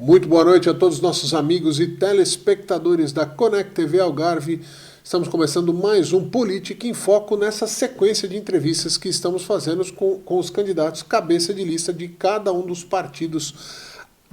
Muito boa noite a todos os nossos amigos e telespectadores da Conect TV Algarve. Estamos começando mais um Política em Foco nessa sequência de entrevistas que estamos fazendo com os candidatos cabeça de lista de cada um dos partidos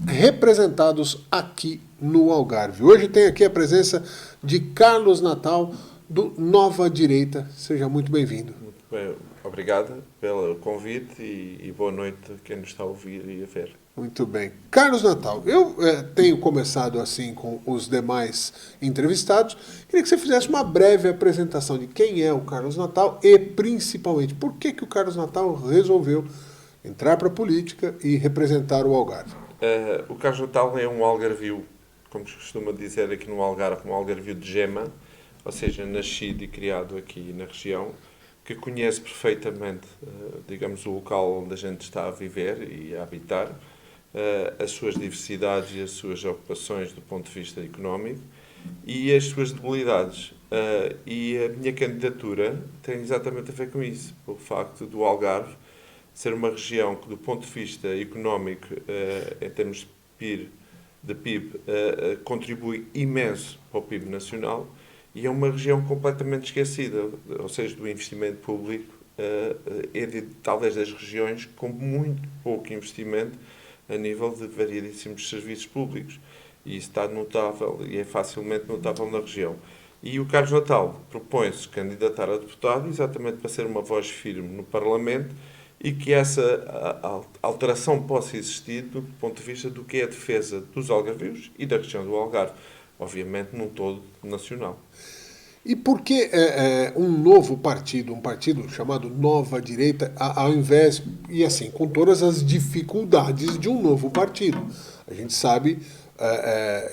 representados aqui no Algarve. Hoje tem aqui a presença de Carlos Natal, do Nova Direita. Seja muito bem-vindo. Muito bem, obrigado pelo convite e boa noite a quem nos está a ouvir e a ver. Muito bem. Carlos Natal, eu tenho começado assim com os demais entrevistados. Queria que você fizesse uma breve apresentação de quem é o Carlos Natal e, principalmente, por que o Carlos Natal resolveu entrar para a política e representar o Algarve. O Carlos Natal é um algarvio, como se costuma dizer aqui no Algarve, um algarvio de gema, ou seja, nascido e criado aqui na região, que conhece perfeitamente, digamos, o local onde a gente está a viver e a habitar, as suas diversidades e as suas ocupações do ponto de vista económico e as suas debilidades. E a minha candidatura tem exatamente a ver com isso, pelo facto do Algarve ser uma região que, do ponto de vista económico, em termos de PIB, contribui imenso para o PIB nacional e é uma região completamente esquecida, ou seja, do investimento público, é talvez das regiões com muito pouco investimento a nível de variedíssimos serviços públicos. E isso está notável e é facilmente notável na região. E o Carlos Natal propõe-se candidatar a deputado exatamente para ser uma voz firme no Parlamento e que essa alteração possa existir do ponto de vista do que é a defesa dos algarvios e da região do Algarve, obviamente num todo nacional. E por que um novo partido, um partido chamado Nova Direita, ao invés, e assim, com todas as dificuldades de um novo partido? A gente sabe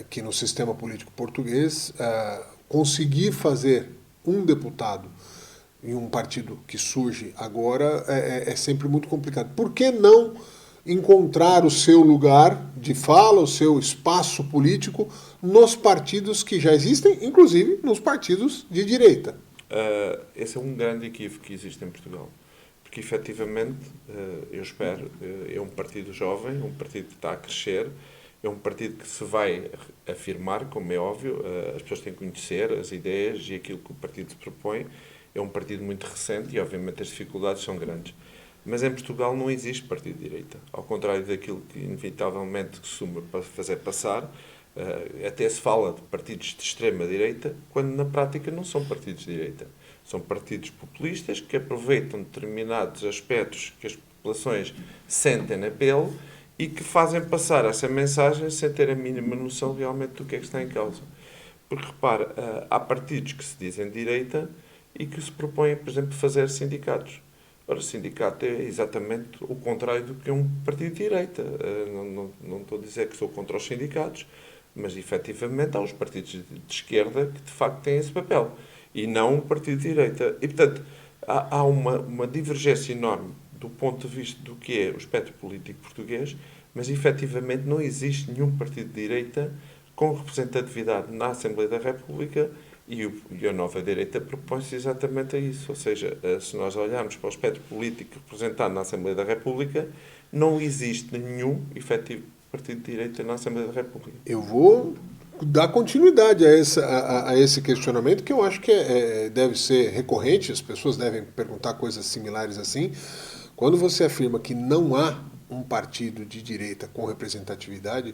que no sistema político português, conseguir fazer um deputado em um partido que surge agora é sempre muito complicado. Por que não encontrar o seu lugar de fala, o seu espaço político nos partidos que já existem, inclusive nos partidos de direita? Esse é um grande equívoco que existe em Portugal. Porque, efetivamente, eu espero, é um partido jovem, um partido que está a crescer, é um partido que se vai afirmar, como é óbvio, as pessoas têm que conhecer as ideias e aquilo que o partido se propõe. É um partido muito recente e, obviamente, as dificuldades são grandes. Mas em Portugal não existe partido de direita. Ao contrário daquilo que inevitavelmente costuma fazer passar, até se fala de partidos de extrema-direita, quando na prática não são partidos de direita. São partidos populistas que aproveitam determinados aspectos que as populações sentem na pele e que fazem passar essa mensagem sem ter a mínima noção realmente do que é que está em causa. Porque, repara, há partidos que se dizem de direita e que se propõem, por exemplo, fazer sindicatos. Ora, o sindicato é exatamente o contrário do que é um partido de direita. Não estou a dizer que sou contra os sindicatos, mas efetivamente há os partidos de esquerda que de facto têm esse papel e não um partido de direita. E portanto há uma divergência enorme do ponto de vista do que é o espectro político português, mas efetivamente não existe nenhum partido de direita com representatividade na Assembleia da República. E a Nova Direita propõe-se exatamente a isso. Ou seja, se nós olharmos para o espectro político representado na Assembleia da República, não existe nenhum efetivo partido de direita na Assembleia da República. Eu vou dar continuidade a esse questionamento, que eu acho que deve ser recorrente, as pessoas devem perguntar coisas similares assim. Quando você afirma que não há um partido de direita com representatividade,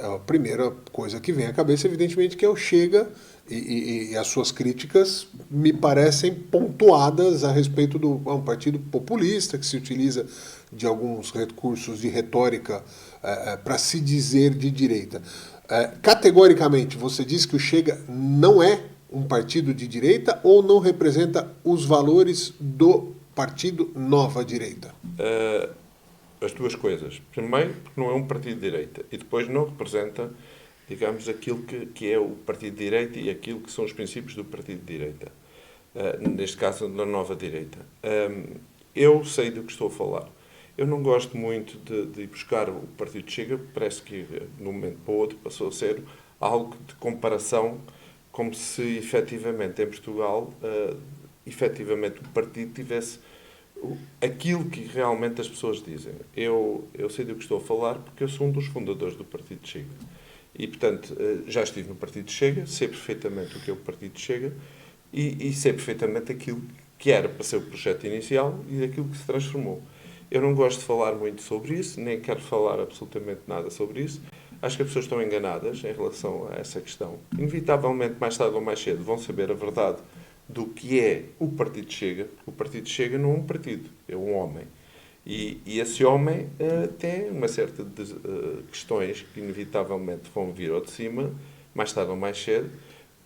a primeira coisa que vem à cabeça, evidentemente, que é o Chega, e as suas críticas me parecem pontuadas a respeito de um partido populista que se utiliza de alguns recursos de retórica para se dizer de direita. Categoricamente, você diz que o Chega não é um partido de direita ou não representa os valores do partido Nova Direita? As duas coisas. Primeiro, porque não é um partido de direita. E depois não representa, digamos, aquilo que é o partido de direita e aquilo que são os princípios do partido de direita. Neste caso, da Nova Direita. Eu sei do que estou a falar. Eu não gosto muito de ir buscar o Partido Chega, parece que, de um momento para o outro, passou a ser algo de comparação, como se, efetivamente, em Portugal, efetivamente, o partido tivesse aquilo que realmente as pessoas dizem. Eu sei do que estou a falar porque eu sou um dos fundadores do Partido Chega. E, portanto, já estive no Partido Chega, sei perfeitamente o que é o Partido Chega e sei perfeitamente aquilo que era para ser o projeto inicial e aquilo que se transformou. Eu não gosto de falar muito sobre isso, nem quero falar absolutamente nada sobre isso. Acho que as pessoas estão enganadas em relação a essa questão. Inevitavelmente, mais tarde ou mais cedo, vão saber a verdade do que é o Partido Chega. O Partido Chega não é um partido, é um homem. E esse homem tem uma série de questões que inevitavelmente vão vir ao de cima, mais tarde ou mais cedo,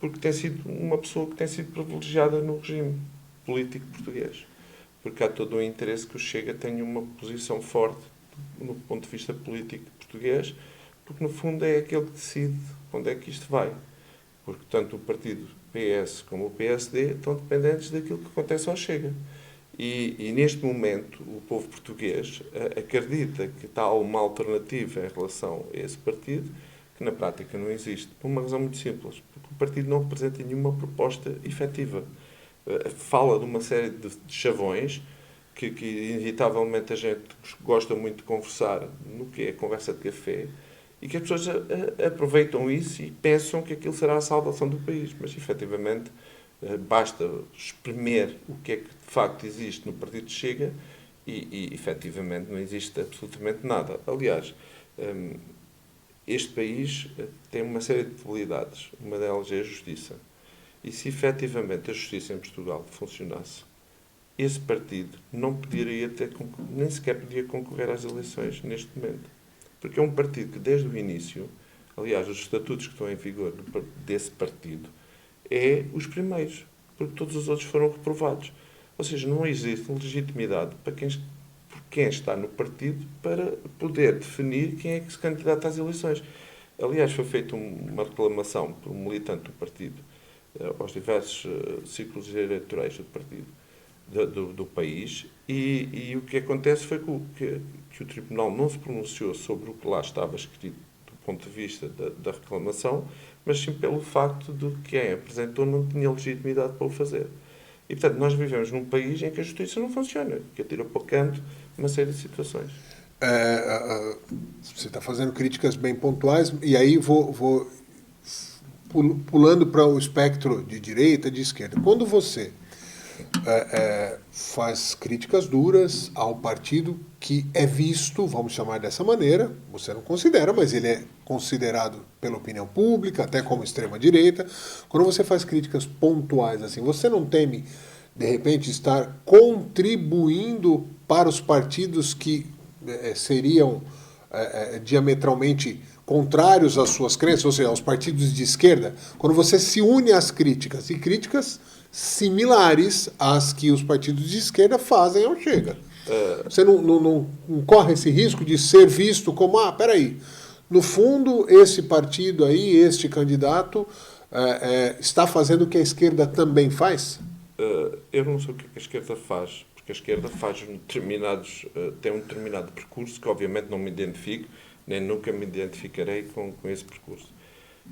porque tem sido uma pessoa que tem sido privilegiada no regime político português. Porque há todo o interesse que o Chega tenha uma posição forte no ponto de vista político português, porque no fundo é aquele que decide onde é que isto vai. Porque tanto o partido PS como o PSD estão dependentes daquilo que acontece ao Chega. E neste momento o povo português acredita que está uma alternativa em relação a esse partido, que na prática não existe, por uma razão muito simples, porque o partido não representa nenhuma proposta efetiva. Fala de uma série de chavões que inevitavelmente a gente gosta muito de conversar no que é a conversa de café, e que as pessoas aproveitam isso e pensam que aquilo será a salvação do país. Mas, efetivamente, basta espremer o que é que de facto existe no Partido Chega e efetivamente, não existe absolutamente nada. Aliás, este país tem uma série de debilidades. Uma delas é a justiça. E se efetivamente a justiça em Portugal funcionasse, esse partido não poderia nem sequer podia concorrer às eleições neste momento. Porque é um partido que, desde o início, aliás, os estatutos que estão em vigor desse partido, é os primeiros, porque todos os outros foram reprovados. Ou seja, não existe legitimidade para por quem está no partido para poder definir quem é que se candidata às eleições. Aliás, foi feita uma reclamação por um militante do partido aos diversos ciclos eleitorais do partido, do país, e o que acontece foi que o Tribunal não se pronunciou sobre o que lá estava escrito do ponto de vista da reclamação, mas sim pelo facto de que quem apresentou não tinha legitimidade para o fazer. E, portanto, nós vivemos num país em que a justiça não funciona, que atira para o canto uma série de situações. Você está fazendo críticas bem pontuais, e aí vou pulando para o espectro de direita e de esquerda. Quando você faz críticas duras ao partido que é visto, vamos chamar dessa maneira, você não considera, mas ele é considerado pela opinião pública, até como extrema-direita. Quando você faz críticas pontuais assim, você não teme, de repente, estar contribuindo para os partidos que seriam diametralmente contrários às suas crenças, ou seja, aos partidos de esquerda? Quando você se une às críticas, e críticas similares às que os partidos de esquerda fazem ao Chega. Você não corre esse risco de ser visto como, peraí, no fundo, esse partido aí, este candidato, está fazendo o que a esquerda também faz? Eu não sei o que a esquerda faz, porque a esquerda faz tem um determinado percurso que obviamente não me identifico, nem nunca me identificarei com esse percurso.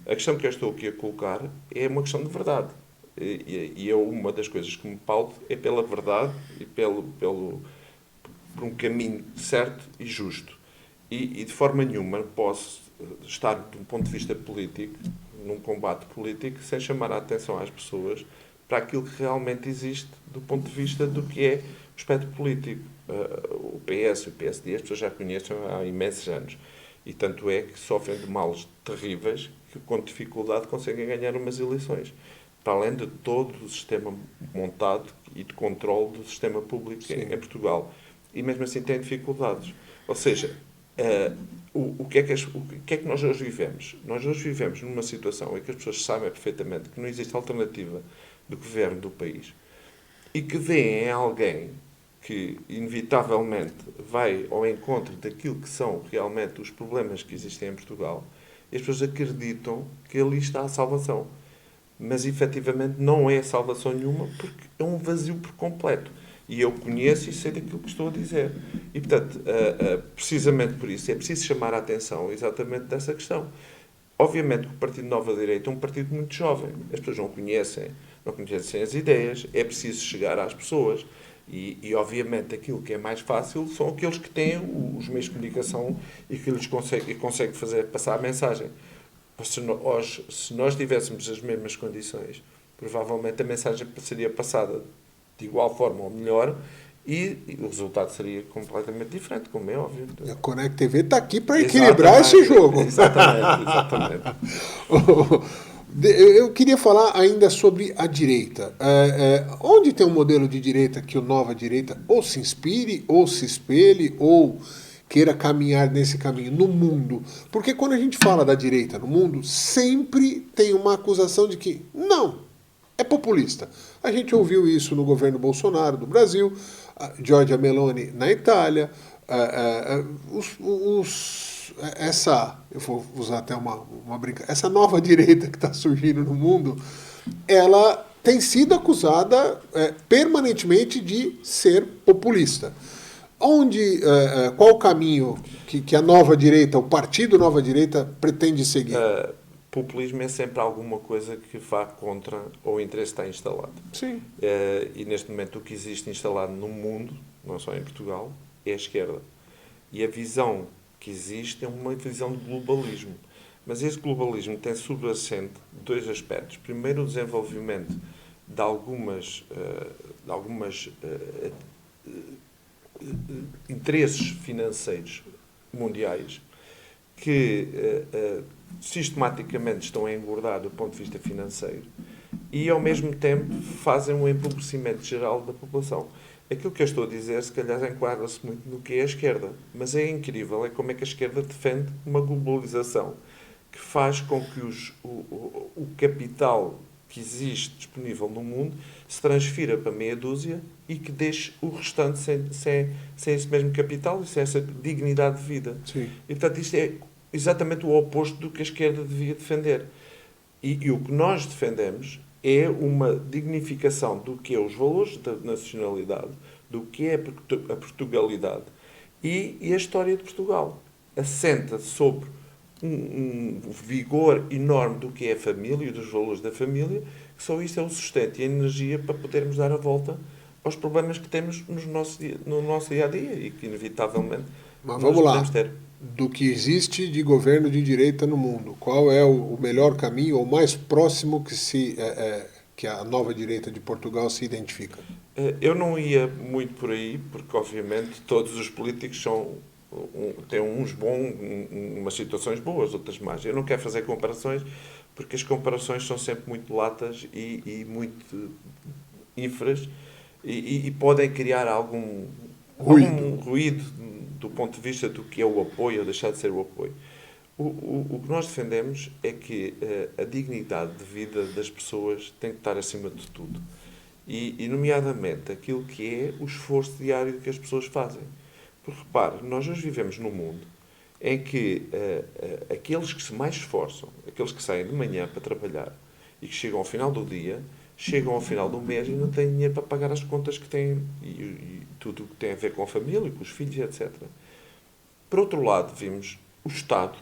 A questão que eu estou aqui a colocar é uma questão de verdade. E uma das coisas que me pauto é pela verdade e por um caminho certo e justo. E de forma nenhuma posso estar, de um ponto de vista político, num combate político, sem chamar a atenção às pessoas para aquilo que realmente existe do ponto de vista do que é o espectro político. O PS e o PSD as pessoas já conhecem há imensos anos. E tanto é que sofrem de males terríveis que com dificuldade conseguem ganhar umas eleições. Para além de todo o sistema montado e de controle do sistema público em Portugal. E mesmo assim têm dificuldades. Ou seja, o que é que nós hoje vivemos? Nós hoje vivemos numa situação em que as pessoas sabem perfeitamente que não existe alternativa do governo do país e que veem em alguém que, inevitavelmente, vai ao encontro daquilo que são realmente os problemas que existem em Portugal, e as pessoas acreditam que ali está a salvação. Mas, efetivamente, não é salvação nenhuma, porque é um vazio por completo. E eu conheço e sei daquilo que estou a dizer. E, portanto, precisamente por isso, é preciso chamar a atenção exatamente dessa questão. Obviamente que o Partido Nova Direita é um partido muito jovem. As pessoas não conhecem as ideias, é preciso chegar às pessoas. Obviamente, aquilo que é mais fácil são aqueles que têm os meios de comunicação e que lhes conseguem fazer passar a mensagem. Se nós tivéssemos as mesmas condições, provavelmente a mensagem seria passada de igual forma ou melhor e o resultado seria completamente diferente, como é óbvio. A Conect TV está aqui para equilibrar esse jogo. Exatamente. Eu queria falar ainda sobre a direita. Onde tem um modelo de direita que o Nova Direita ou se inspire, ou se espelhe, ou queira caminhar nesse caminho no mundo? Porque quando a gente fala da direita no mundo, sempre tem uma acusação de que não, é populista. A gente ouviu isso no governo Bolsonaro do Brasil, Giorgia Meloni na Itália, eu vou usar até uma brincadeira, essa nova direita que está surgindo no mundo, ela tem sido acusada permanentemente de ser populista. Qual o caminho que a nova direita, o partido Nova Direita, pretende seguir? Populismo é sempre alguma coisa que vá contra o interesse que está instalado. Sim. E neste momento o que existe instalado no mundo, não só em Portugal, é a esquerda. E a visão que existe é uma visão de globalismo. Mas esse globalismo tem subjacente dois aspectos. Primeiro, o desenvolvimento de algumas interesses financeiros mundiais que sistematicamente estão a engordar do ponto de vista financeiro e, ao mesmo tempo, fazem um empobrecimento geral da população. Aquilo que eu estou a dizer, se calhar, enquadra-se muito no que é a esquerda. Mas é incrível, como é que a esquerda defende uma globalização que faz com que o capital que existe disponível no mundo se transfira para meia dúzia e que deixe o restante sem esse mesmo capital e sem essa dignidade de vida. Sim. E, portanto, isto é exatamente o oposto do que a esquerda devia defender. E o que nós defendemos é uma dignificação do que é os valores da nacionalidade, do que é a Portugalidade e a história de Portugal. Assenta sobre um vigor enorme do que é a família e dos valores da família, que só isso é o sustento e a energia para podermos dar a volta aos problemas que temos no nosso dia-a-dia e que, inevitavelmente, Mas nós vamos lá. podemos ter. Do que existe de governo de direita no mundo, qual é o melhor caminho ou mais próximo que a nova direita de Portugal se identifica? Eu não ia muito por aí, porque, obviamente, todos os políticos têm umas situações boas, outras más. Eu não quero fazer comparações, porque as comparações são sempre muito latas e muito ínferas e podem criar algum ruído do ponto de vista do que é o apoio ou deixar de ser o apoio. O que nós defendemos é que a dignidade de vida das pessoas tem que estar acima de tudo. E nomeadamente, aquilo que é o esforço diário que as pessoas fazem. Porque, repare, nós hoje vivemos num mundo em que aqueles que se mais esforçam, aqueles que saem de manhã para trabalhar e que chegam ao final do dia, chegam ao final do mês e não têm dinheiro para pagar as contas que têm e tudo o que tem a ver com a família, com os filhos, etc. Por outro lado, vimos o Estado,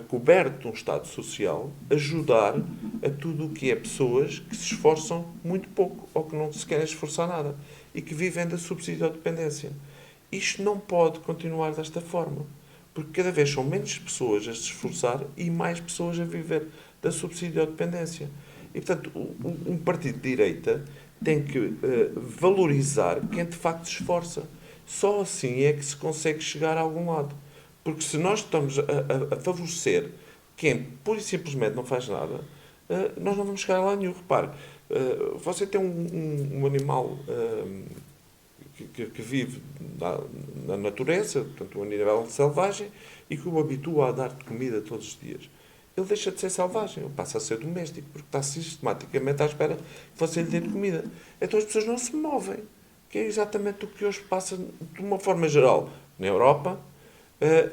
coberto de um Estado social, ajudar a tudo o que é pessoas que se esforçam muito pouco ou que não se querem esforçar nada e que vivem da subsídio-dependência. Isto não pode continuar desta forma, porque cada vez são menos pessoas a se esforçar e mais pessoas a viver da subsídio-dependência. E, portanto, um partido de direita tem que valorizar quem de facto se esforça. Só assim é que se consegue chegar a algum lado. Porque se nós estamos a favorecer quem pura e simplesmente não faz nada, nós não vamos chegar a lá nenhum. Repare, você tem um animal que vive na natureza, portanto, um animal selvagem, e que o habitua a dar-te comida todos os dias. Ele deixa de ser selvagem, ele passa a ser doméstico, porque está sistematicamente à espera que você lhe dê comida. Então as pessoas não se movem, que é exatamente o que hoje passa de uma forma geral na Europa,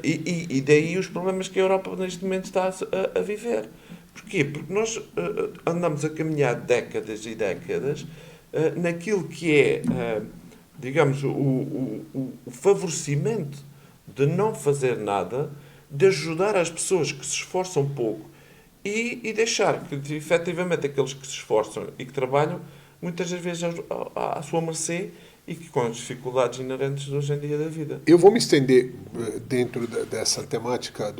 e daí os problemas que a Europa neste momento está a viver. Porquê? Porque nós andamos a caminhar décadas e décadas naquilo que é, digamos, o favorecimento de não fazer nada, de ajudar as pessoas que se esforçam pouco e deixar que, efetivamente, aqueles que se esforçam e que trabalham muitas das vezes à sua mercê e que com as dificuldades inerentes hoje em dia da vida. Eu vou me estender dentro dessa temática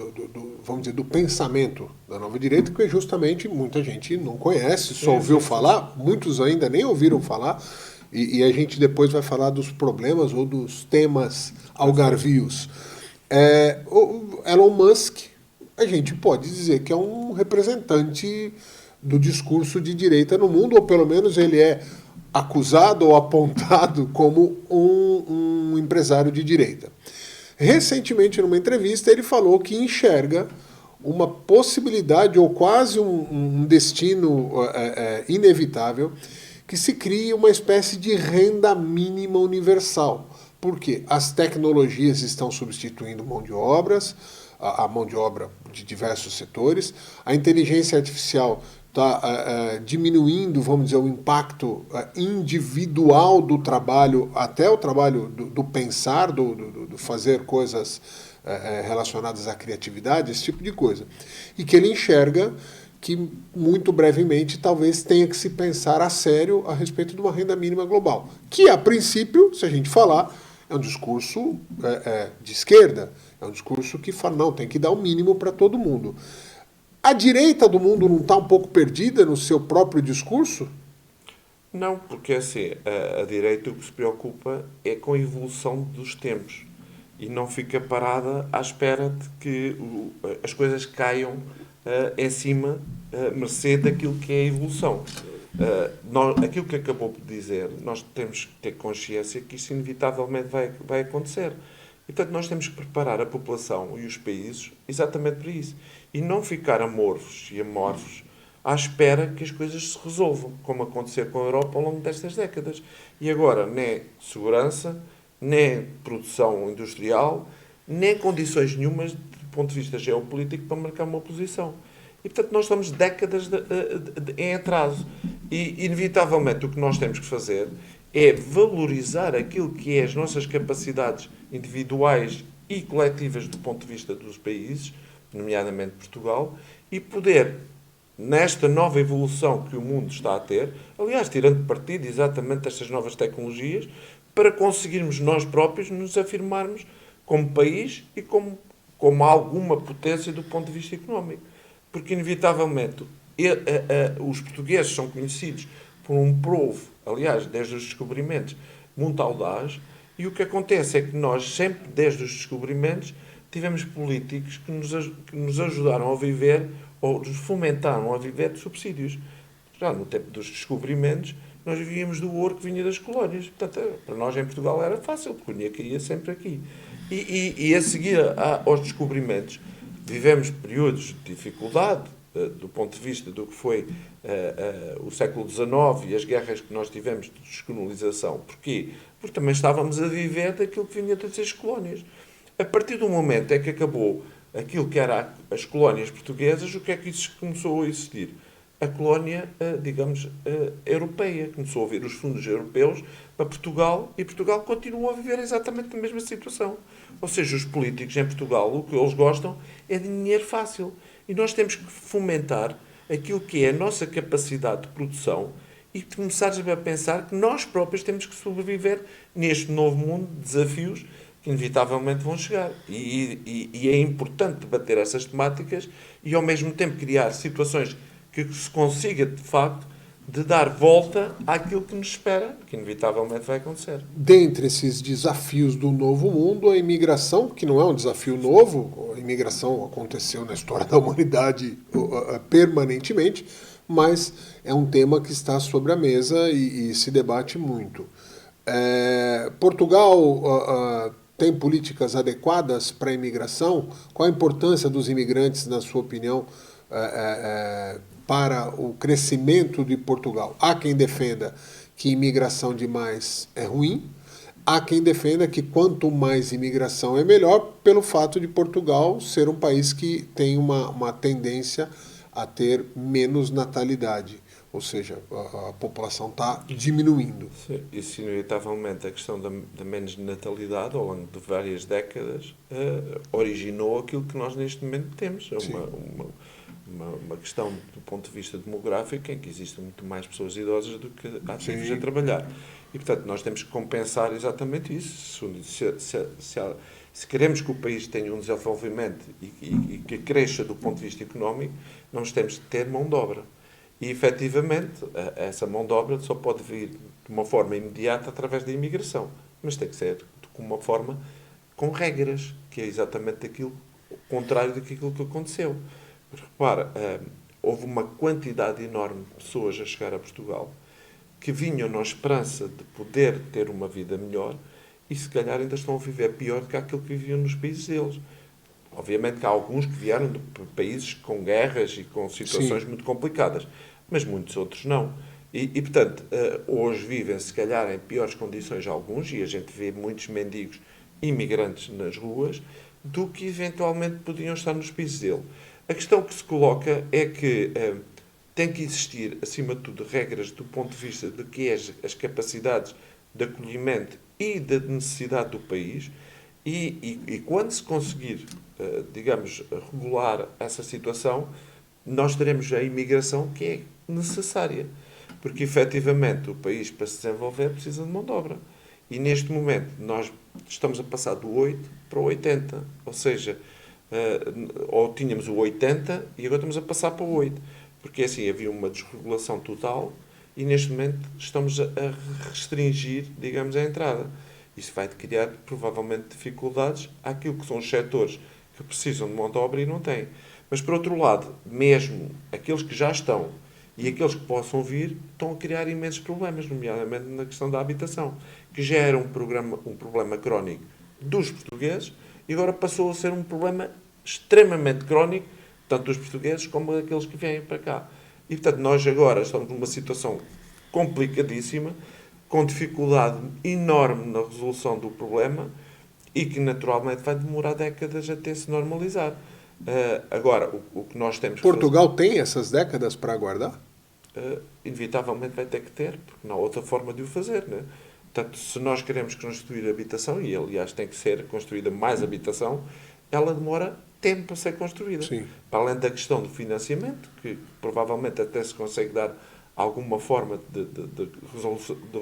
vamos dizer, do pensamento da nova direita, que justamente muita gente não conhece, só ouviu falar, muitos ainda nem ouviram falar, e a gente depois vai falar dos problemas ou dos temas algarvios. O Elon Musk, a gente pode dizer que é um representante do discurso de direita no mundo, ou pelo menos ele é acusado ou apontado como um empresário de direita. Recentemente, numa entrevista, ele falou que enxerga uma possibilidade ou quase um destino inevitável que se crie uma espécie de renda mínima universal. Porque as tecnologias estão substituindo mão de obras, a mão de obra de diversos setores, a inteligência artificial está diminuindo, vamos dizer, o impacto individual do trabalho, até o trabalho do pensar, do fazer coisas relacionadas à criatividade, esse tipo de coisa. E que ele enxerga que, muito brevemente, talvez tenha que se pensar a sério a respeito de uma renda mínima global. Que, a princípio, se a gente falar, é um discurso de esquerda, é um discurso que fala, não, tem que dar o mínimo para todo mundo. A direita do mundo não está um pouco perdida no seu próprio discurso? Não, porque assim, a direita o que se preocupa é com a evolução dos tempos e não fica parada à espera de que as coisas caiam em cima, mercê daquilo que é a evolução. Aquilo que acabou de dizer, nós temos que ter consciência que isso inevitavelmente vai acontecer. E, portanto, nós temos que preparar a população e os países exatamente para isso. E não ficar amorfos e amorfos à espera que as coisas se resolvam, como aconteceu com a Europa ao longo destas décadas. E agora, nem segurança, nem produção industrial, nem condições nenhumas do ponto de vista geopolítico para marcar uma posição. E, portanto, nós estamos décadas em atraso. E, inevitavelmente, o que nós temos que fazer é valorizar aquilo que é as nossas capacidades individuais e coletivas do ponto de vista dos países, nomeadamente Portugal, e poder, nesta nova evolução que o mundo está a ter, aliás, tirando partido exatamente destas novas tecnologias, para conseguirmos nós próprios nos afirmarmos como país e como alguma potência do ponto de vista económico. Porque, inevitavelmente, os portugueses são conhecidos por um povo, aliás, desde os descobrimentos, muito audaz, e o que acontece é que nós, sempre desde os descobrimentos, tivemos políticos que nos ajudaram a viver, ou nos fomentaram a viver de subsídios. Já no tempo dos descobrimentos, nós vivíamos do ouro que vinha das colónias. Portanto, para nós em Portugal era fácil, porque o dinheiro caía sempre aqui. E a seguir aos descobrimentos, vivemos períodos de dificuldade, do ponto de vista do que foi o século XIX e as guerras que nós tivemos de descolonização. Porquê? Porque também estávamos a viver daquilo que vinha das colónias. A partir do momento em que acabou aquilo que eram as colónias portuguesas, o que é que isso começou a existir? A colónia, digamos, europeia. Começou a vir os fundos europeus para Portugal e Portugal continua a viver exatamente na mesma situação. Ou seja, os políticos em Portugal, o que eles gostam é de dinheiro fácil. E nós temos que fomentar aquilo que é a nossa capacidade de produção e começar a pensar que nós próprios temos que sobreviver neste novo mundo de desafios que inevitavelmente vão chegar. E é importante debater essas temáticas e, ao mesmo tempo, criar situações que se consiga, de facto, de dar volta àquilo que nos espera, que inevitavelmente vai acontecer. Dentre esses desafios do novo mundo, a imigração, que não é um desafio novo, a imigração aconteceu na história da humanidade permanentemente, mas é um tema que está sobre a mesa e se debate muito. Portugal tem políticas adequadas para a imigração? Qual a importância dos imigrantes, na sua opinião, para o crescimento de Portugal? Há quem defenda que imigração demais é ruim, há quem defenda que quanto mais imigração é melhor, pelo fato de Portugal ser um país que tem uma tendência a ter menos natalidade, ou seja, a população está diminuindo. Isso, inevitavelmente, a questão da menos natalidade, ao longo de várias décadas, originou aquilo que nós neste momento temos. uma questão do ponto de vista demográfico em que existem muito mais pessoas idosas do que ativos Sim. a trabalhar. E, portanto, nós temos que compensar exatamente isso. Se queremos que o país tenha um desenvolvimento e que cresça do ponto de vista económico, nós temos que ter mão de obra. E, efetivamente, essa mão de obra só pode vir de uma forma imediata através da imigração. Mas tem que ser de uma forma com regras, que é exatamente aquilo, o contrário daquilo que aconteceu. Mas, repara, houve uma quantidade enorme de pessoas a chegar a Portugal que vinham na esperança de poder ter uma vida melhor e, se calhar, ainda estão a viver pior do que aquilo que viviam nos países deles. Obviamente que há alguns que vieram de países com guerras e com situações Sim. muito complicadas, mas muitos outros não. Portanto, hoje vivem, se calhar, em piores condições alguns, e a gente vê muitos mendigos imigrantes nas ruas, do que eventualmente podiam estar nos países dele. A questão que se coloca é que tem que existir, acima de tudo, regras do ponto de vista de que é as capacidades de acolhimento e da necessidade do país, e quando se conseguir, digamos, regular essa situação, nós teremos a imigração que é necessária. Porque, efetivamente, o país, para se desenvolver, precisa de mão de obra. E, neste momento, nós estamos a passar do 8 para o 80. Ou seja, ou tínhamos o 80 e agora estamos a passar para o 8. Porque, assim, havia uma desregulação total e, neste momento, estamos a restringir, digamos, a entrada. Isso vai criar, provavelmente, dificuldades àquilo que são os setores que precisam de mão de obra e não têm. Mas, por outro lado, mesmo aqueles que já estão e aqueles que possam vir estão a criar imensos problemas, nomeadamente na questão da habitação, que já era um problema crónico dos portugueses e agora passou a ser um problema extremamente crónico, tanto dos portugueses como daqueles que vêm para cá. E, portanto, nós agora estamos numa situação complicadíssima, com dificuldade enorme na resolução do problema e que, naturalmente, vai demorar décadas até se normalizar. Agora, o que nós temos que fazer, Portugal tem essas décadas para aguardar? inevitavelmente vai ter que ter, porque não há outra forma de o fazer, né? Portanto, se nós queremos construir habitação, e aliás tem que ser construída mais habitação, ela demora tempo a ser construída. Sim. Para além da questão do financiamento, que provavelmente até se consegue dar alguma forma de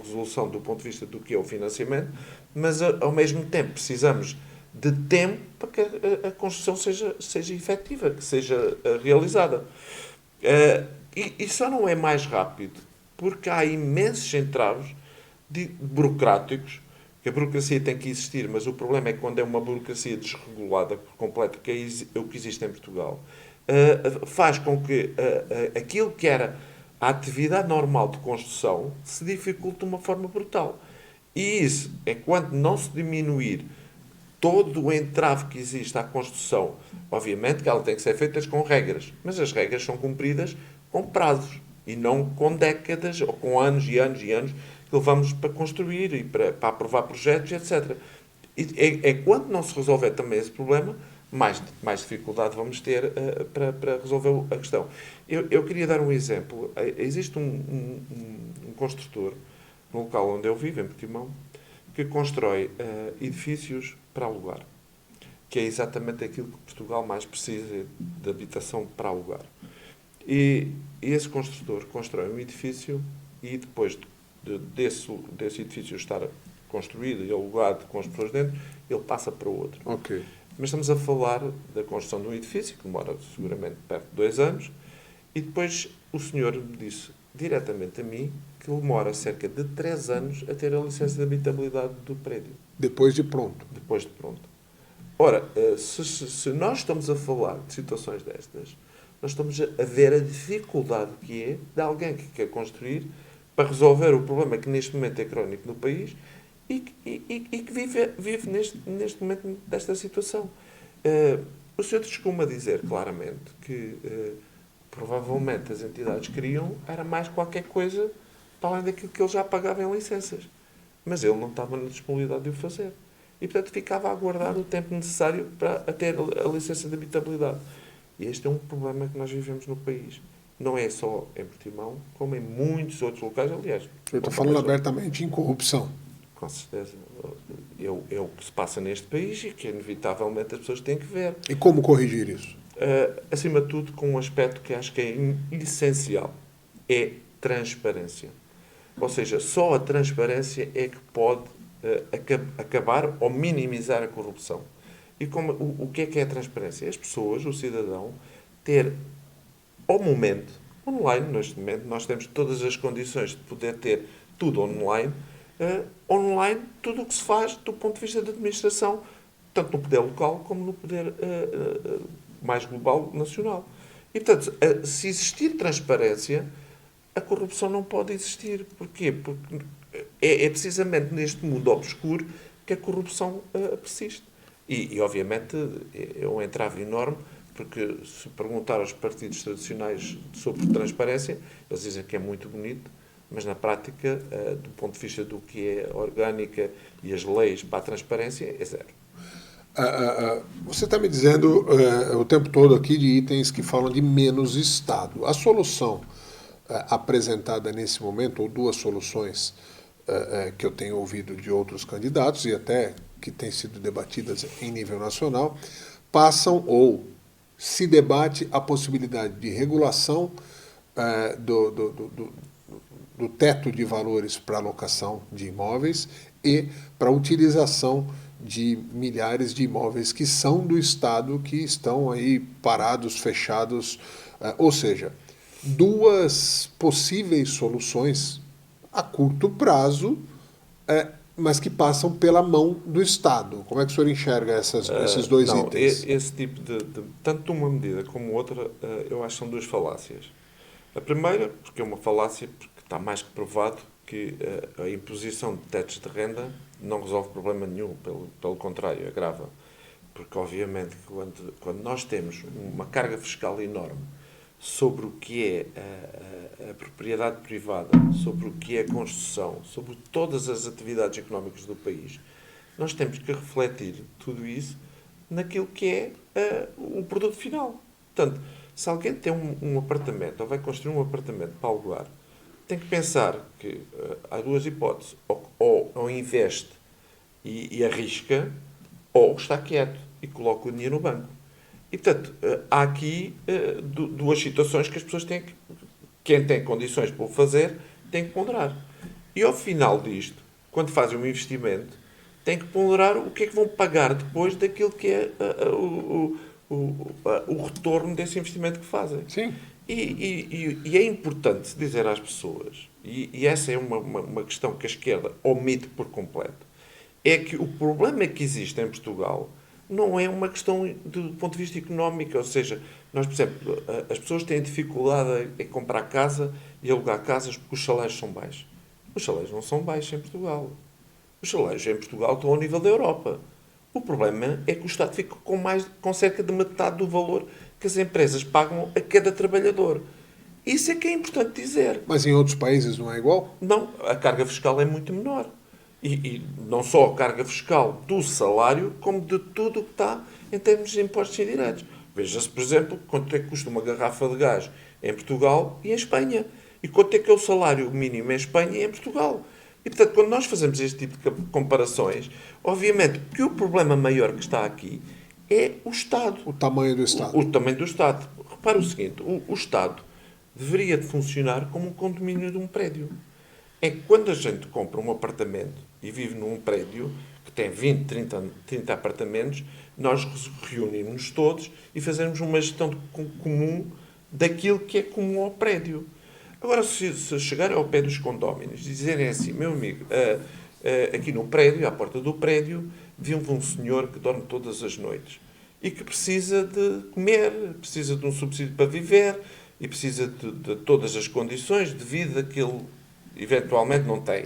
resolução do ponto de vista do que é o financiamento, mas ao mesmo tempo precisamos de tempo para que a construção seja efetiva, que seja realizada. E só não é mais rápido porque há imensos entraves burocráticos, que a burocracia tem que existir, mas o problema é que quando é uma burocracia desregulada por completo, que é o que existe em Portugal, faz com que aquilo que era a atividade normal de construção se dificulte de uma forma brutal. E isso, enquanto não se diminuir todo o entrave que existe à construção, obviamente que ela tem que ser feita com regras, mas as regras são cumpridas com prazos e não com décadas ou com anos e anos e anos que levamos para construir e para aprovar projetos, etc. E quando não se resolver também esse problema, mais dificuldade vamos ter para resolver a questão. Eu queria dar um exemplo. Existe um construtor no local onde eu vivo, em Portimão, que constrói edifícios para alugar, que é exatamente aquilo que Portugal mais precisa de habitação para alugar. E esse construtor constrói um edifício e depois desse edifício estar construído e alugado com as pessoas dentro, ele passa para outro. Ok. Mas estamos a falar da construção de um edifício que demora seguramente perto de 2 anos e depois o senhor me disse diretamente a mim que demora cerca de 3 anos a ter a licença de habitabilidade do prédio. Depois de pronto. Depois de pronto. Ora, se nós estamos a falar de situações destas, nós estamos a ver a dificuldade que é de alguém que quer construir para resolver o problema que neste momento é crónico no país e que vive neste momento desta situação. O senhor costuma dizer claramente que provavelmente as entidades queriam era mais qualquer coisa para além daquilo que ele já pagava em licenças. Mas ele não estava na disponibilidade de o fazer. E, portanto, ficava a aguardar o tempo necessário para ter a licença de habitabilidade. E este é um problema que nós vivemos no país. Não é só em Portimão, como em muitos outros locais. Aliás, Eu estou falando abertamente em corrupção. com certeza. É o que se passa neste país e que, inevitavelmente, as pessoas têm que ver. E como corrigir isso? acima de tudo, com um aspecto que acho que é essencial, é transparência. Ou seja, só a transparência é que pode acabar ou minimizar a corrupção. E o que é a transparência? As pessoas, o cidadão, ter ao momento, online, neste momento, nós temos todas as condições de poder ter tudo online, online tudo o que se faz do ponto de vista da administração, tanto no poder local como no poder mais global, nacional. E, portanto, se existir transparência, a corrupção não pode existir. Porquê? Porque é precisamente neste mundo obscuro que a corrupção persiste. E, obviamente, é um entrave enorme, porque se perguntar aos partidos tradicionais sobre transparência, eles dizem que é muito bonito, mas na prática, do ponto de vista do que é orgânica e as leis para a transparência, é zero. Você está me dizendo o tempo todo aqui de itens que falam de menos Estado. A solução apresentada nesse momento, ou duas soluções que eu tenho ouvido de outros candidatos e até que têm sido debatidas em nível nacional, passam ou se debate a possibilidade de regulação do teto de valores para alocação de imóveis e para a utilização de milhares de imóveis que são do Estado, que estão aí parados, fechados. Ou seja, duas possíveis soluções a curto prazo, mas que passam pela mão do Estado. Como é que o senhor enxerga esses dois itens? Esse tipo tanto uma medida como outra, eu acho que são duas falácias. A primeira, porque é uma falácia, porque está mais que provado que a imposição de tetos de renda não resolve problema nenhum, pelo contrário, agrava. Porque, obviamente, quando nós temos uma carga fiscal enorme sobre o que é a propriedade privada, sobre o que é a construção, sobre todas as atividades económicas do país, nós temos que refletir tudo isso naquilo que é o produto final. Portanto, se alguém tem um apartamento ou vai construir um apartamento para alugar, tem que pensar que há duas hipóteses. Ou investe e arrisca, ou está quieto e coloca o dinheiro no banco. E, portanto, há aqui duas situações que as pessoas têm que... Quem tem condições para o fazer, tem que ponderar. E, ao final disto, quando fazem um investimento, tem que ponderar o que é que vão pagar depois daquilo que é o retorno desse investimento que fazem. Sim. E é importante dizer às pessoas, e essa é uma questão que a esquerda omite por completo, é que o problema que existe em Portugal não é uma questão do ponto de vista económico. Ou seja, nós, por exemplo, as pessoas têm dificuldade em comprar casa e alugar casas porque os salários são baixos. Os salários não são baixos em Portugal. Os salários em Portugal estão ao nível da Europa. O problema é que o Estado fica com cerca de metade do valor que as empresas pagam a cada trabalhador. Isso é que é importante dizer. Mas em outros países não é igual? Não, a carga fiscal é muito menor. E não só a carga fiscal do salário, como de tudo o que está em termos de impostos indiretos. Veja-se, por exemplo, quanto é que custa uma garrafa de gás em Portugal e em Espanha. E quanto é que é o salário mínimo em Espanha e em Portugal. E, portanto, quando nós fazemos este tipo de comparações, obviamente que o problema maior que está aqui é o Estado. O tamanho do Estado. O tamanho do Estado. Repara o seguinte, o Estado deveria de funcionar como um condomínio de um prédio. É que quando a gente compra um apartamento e vive num prédio que tem 20, 30 apartamentos, nós reunimos-nos todos e fazemos uma gestão comum daquilo que é comum ao prédio. Agora, se chegarem ao pé dos condóminos e dizerem assim, meu amigo, aqui no prédio, à porta do prédio, vive um senhor que dorme todas as noites e que precisa de comer, precisa de um subsídio para viver e precisa de todas as condições de vida que ele eventualmente não tem.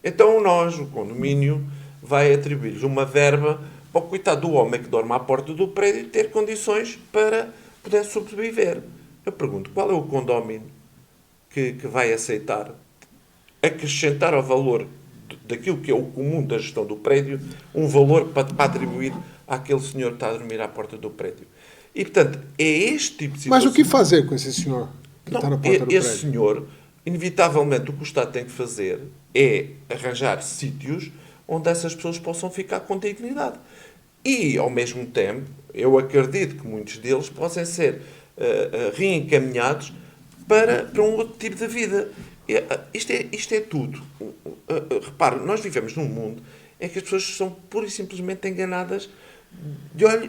Então nós, o condomínio, vai atribuir-lhes uma verba para o coitado do homem que dorme à porta do prédio ter condições para poder sobreviver. Eu pergunto, qual é o condómino que vai aceitar acrescentar ao valor daquilo que é o comum da gestão do prédio um valor para atribuir àquele senhor que está a dormir à porta do prédio? E, portanto, é este tipo de situação... Mas o que fazer com esse senhor que está na porta do prédio? Esse senhor, inevitavelmente, o que o Estado tem que fazer é arranjar sítios onde essas pessoas possam ficar com dignidade. E, ao mesmo tempo, eu acredito que muitos deles possam ser reencaminhados para um outro tipo de vida. Isto é tudo. Repare, nós vivemos num mundo em que as pessoas são pura e simplesmente enganadas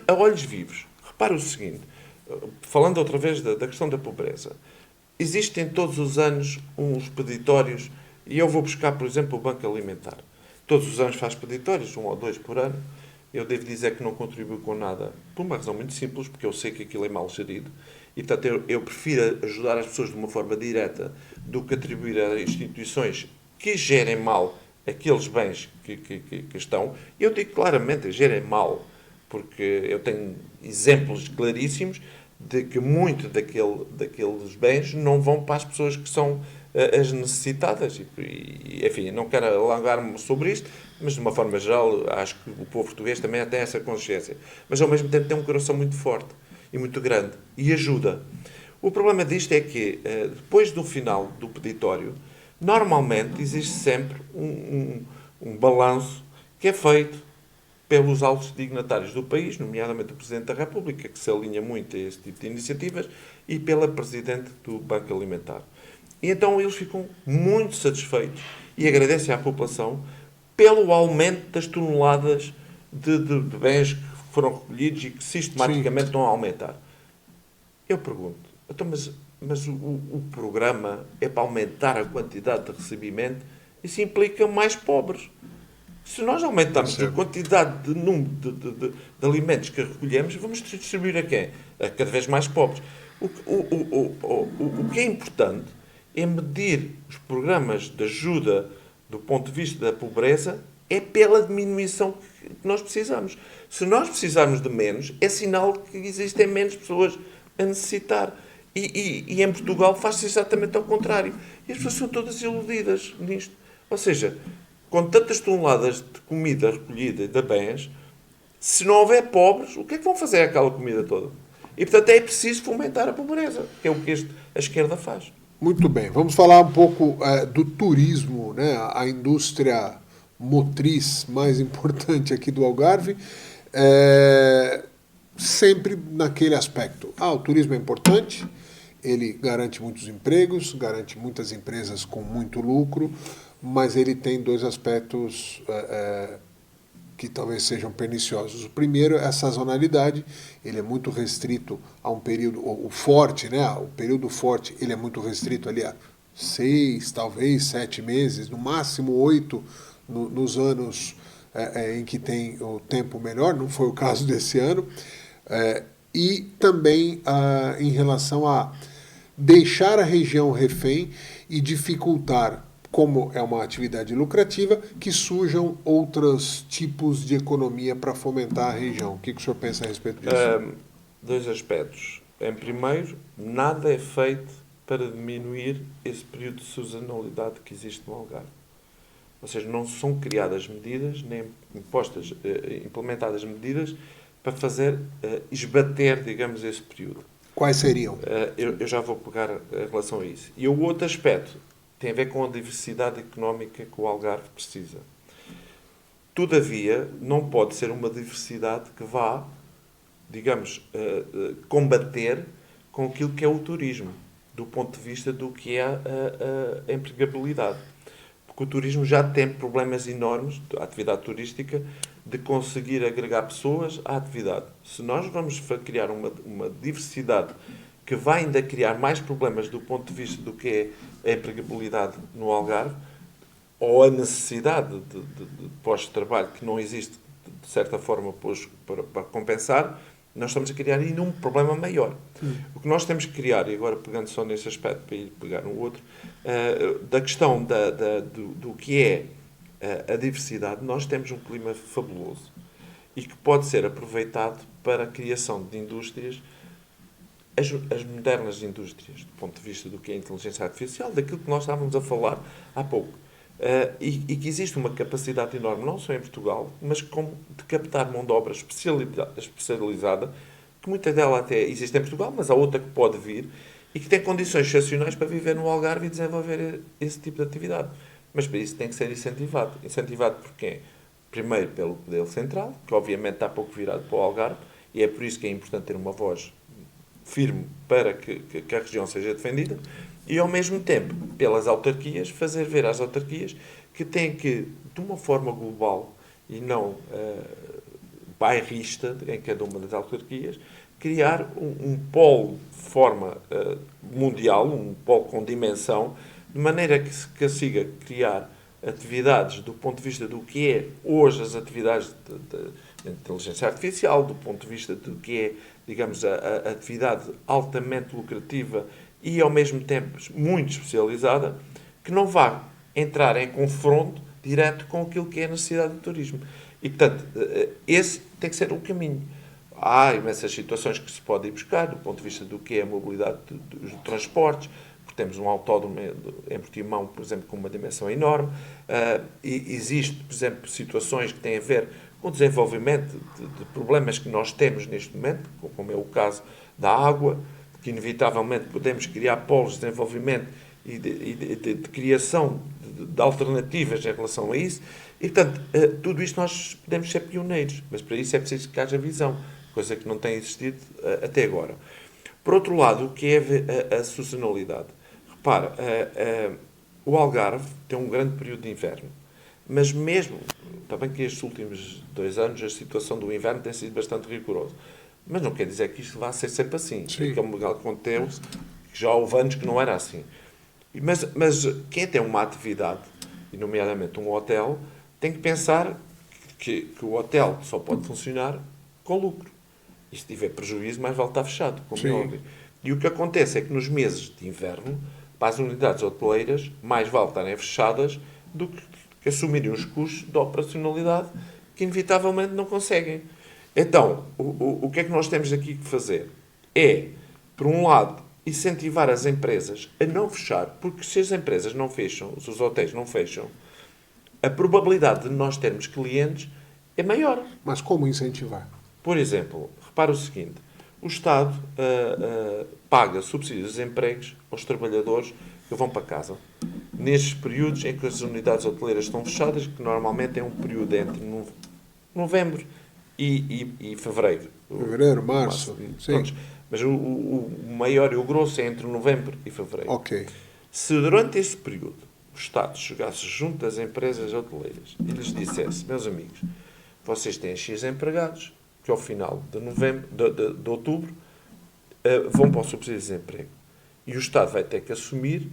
a olhos vivos. Repare o seguinte, falando outra vez da questão da pobreza. Existem todos os anos uns peditórios, e eu vou buscar, por exemplo, o Banco Alimentar. Todos os anos faz peditórios, 1 ou 2 por ano. Eu devo dizer que não contribuo com nada, por uma razão muito simples, porque eu sei que aquilo é mal gerido. E, portanto, eu prefiro ajudar as pessoas de uma forma direta do que atribuir a instituições que gerem mal aqueles bens que estão. Eu digo claramente, gerem mal, porque eu tenho exemplos claríssimos de que muito daqueles bens não vão para as pessoas que são as necessitadas. E, enfim, não quero alongar-me sobre isto, mas de uma forma geral acho que o povo português também tem essa consciência. Mas ao mesmo tempo tem um coração muito forte e muito grande e ajuda. O problema disto é que depois do final do peditório, normalmente existe sempre um balanço que é feito pelos altos dignatários do país, nomeadamente o Presidente da República, que se alinha muito a esse tipo de iniciativas, e pela Presidente do Banco Alimentar. E então eles ficam muito satisfeitos e agradecem à população pelo aumento das toneladas de bens que foram recolhidos e que sistematicamente estão a aumentar. Eu pergunto, então, mas o programa é para aumentar a quantidade de recebimento? Isso implica mais pobres. Se nós aumentarmos a quantidade de número de alimentos que recolhemos, vamos distribuir a quem? A cada vez mais pobres. O que é importante é medir os programas de ajuda do ponto de vista da pobreza é pela diminuição que nós precisamos. Se nós precisarmos de menos, é sinal que existem menos pessoas a necessitar. E em Portugal faz-se exatamente ao contrário. E as pessoas são todas iludidas nisto. Ou seja, com tantas toneladas de comida recolhida e de bens, se não houver pobres, o que é que vão fazer aquela comida toda? E, portanto, é preciso fomentar a pobreza, que é o que a esquerda faz. Muito bem, vamos falar um pouco do turismo, né? A indústria motriz mais importante aqui do Algarve, sempre naquele aspecto. O turismo é importante, ele garante muitos empregos, garante muitas empresas com muito lucro, mas ele tem dois aspectos que talvez sejam perniciosos. O primeiro é a sazonalidade, ele é muito restrito a um período, o forte, né? O período forte, ele é muito restrito ali a 6, talvez 7 meses, no máximo 8 nos anos em que tem o tempo melhor, não foi o caso desse ano, e também em relação a deixar a região refém e dificultar, como é uma atividade lucrativa, que surjam outros tipos de economia para fomentar a região. O que o senhor pensa a respeito disso? 2 aspectos. Em primeiro, nada é feito para diminuir esse período de sazonalidade que existe no Algarve. Ou seja, não são criadas medidas, nem implementadas medidas para fazer esbater, digamos, esse período. Quais seriam? Eu já vou pegar em relação a isso. E o outro aspecto tem a ver com a diversidade económica que o Algarve precisa. Todavia, não pode ser uma diversidade que vá, digamos, combater com aquilo que é o turismo, do ponto de vista do que é a empregabilidade. Porque o turismo já tem problemas enormes, a atividade turística, de conseguir agregar pessoas à atividade. Se nós vamos criar uma diversidade que vai ainda criar mais problemas do ponto de vista do que é a empregabilidade no Algarve, ou a necessidade de postos de trabalho que não existe, de certa forma, para compensar, nós estamos a criar ainda um problema maior. O que nós temos que criar, e agora pegando só nesse aspecto para ir pegar no outro, da questão do que é a diversidade, nós temos um clima fabuloso e que pode ser aproveitado para a criação de indústrias, as modernas indústrias, do ponto de vista do que é a inteligência artificial, daquilo que nós estávamos a falar há pouco. E que existe uma capacidade enorme, não só em Portugal, mas como de captar mão de obra especializada, que muita dela até existe em Portugal, mas há outra que pode vir e que tem condições excepcionais para viver no Algarve e desenvolver esse tipo de atividade. Mas para isso tem que ser incentivado. Incentivado por quem? Primeiro pelo poder central, que obviamente está pouco virado para o Algarve, e é por isso que é importante ter uma voz firme para que a região seja defendida, e ao mesmo tempo, pelas autarquias, fazer ver às autarquias que têm que, de uma forma global e não bairrista em cada uma das autarquias, criar um polo de forma mundial, um polo com dimensão, de maneira que se consiga criar atividades do ponto de vista do que é hoje as atividades de inteligência artificial, do ponto de vista do que é, digamos, a atividade altamente lucrativa e, ao mesmo tempo, muito especializada, que não vá entrar em confronto direto com aquilo que é a necessidade do turismo. E, portanto, esse tem que ser o caminho. Há imensas situações que se pode ir buscar do ponto de vista do que é a mobilidade dos transportes, porque temos um autódromo em Portimão, por exemplo, com uma dimensão enorme. E existe, por exemplo, situações que têm a ver com o desenvolvimento de problemas que nós temos neste momento, como é o caso da água, que inevitavelmente podemos criar polos de desenvolvimento e de criação de alternativas em relação a isso. E, portanto, tudo isto nós podemos ser pioneiros, mas para isso é preciso que haja visão, coisa que não tem existido até agora. Por outro lado, o que é a sazonalidade? Repara, o Algarve tem um grande período de inverno, mas mesmo, está bem que estes últimos 2 anos a situação do inverno tem sido bastante rigorosa, mas não quer dizer que isto vá ser sempre assim. Sim. Como aconteceu, já houve anos que não era assim. Mas quem tem uma atividade, e nomeadamente um hotel, tem que pensar que o hotel só pode funcionar com lucro. E se tiver prejuízo, mais vale estar fechado, como é óbvio. E o que acontece é que nos meses de inverno, para as unidades hoteleiras, mais vale estarem fechadas do que assumirem os custos da operacionalidade que inevitavelmente não conseguem. Então, o que é que nós temos aqui que fazer? É, por um lado, incentivar as empresas a não fechar, porque se as empresas não fecham, se os hotéis não fecham, a probabilidade de nós termos clientes é maior. Mas como incentivar? Por exemplo, repara o seguinte, o Estado paga subsídios de empregos aos trabalhadores que vão para casa. Nestes períodos em que as unidades hoteleiras estão fechadas, que normalmente é um período entre novembro e fevereiro. Fevereiro, março. Sim. Mas o maior e o grosso é entre novembro e fevereiro. Ok. Se durante esse período o Estado chegasse junto das empresas hoteleiras e lhes dissesse, meus amigos, vocês têm X empregados, que ao final de outubro vão para o subsídio de desemprego. E o Estado vai ter que assumir,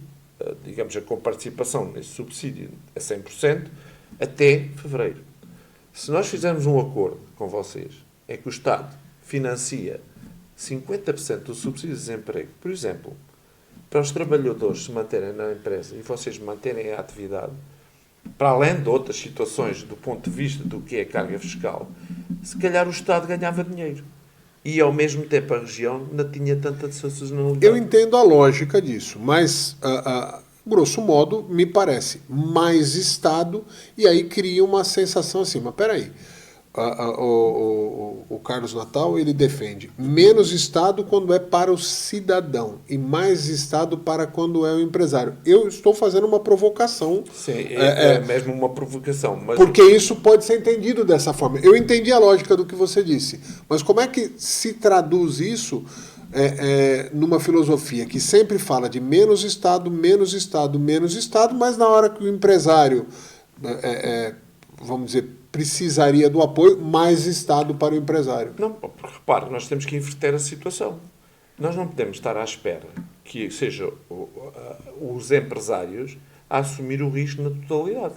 digamos, a comparticipação nesse subsídio a 100% até fevereiro. Se nós fizermos um acordo com vocês, é que o Estado financia 50% do subsídio de desemprego, por exemplo, para os trabalhadores se manterem na empresa e vocês manterem a atividade, para além de outras situações do ponto de vista do que é a carga fiscal, se calhar o Estado ganhava dinheiro. E, ao mesmo tempo, a região não tinha tanta sazonalidade. Eu entendo a lógica disso, mas, grosso modo, me parece mais Estado, e aí cria uma sensação assim, mas peraí, o Carlos Natal, ele defende menos Estado quando é para o cidadão e mais Estado para quando é o empresário. Eu estou fazendo uma provocação. Sim, é mesmo uma provocação. Mas... Porque isso pode ser entendido dessa forma. Eu entendi a lógica do que você disse, mas como é que se traduz isso numa filosofia que sempre fala de menos Estado, menos Estado, menos Estado, mas na hora que o empresário, vamos dizer, precisaria do apoio, mais Estado para o empresário. Não, porque repare, nós temos que inverter a situação. Nós não podemos estar à espera que sejam os empresários a assumir o risco na totalidade.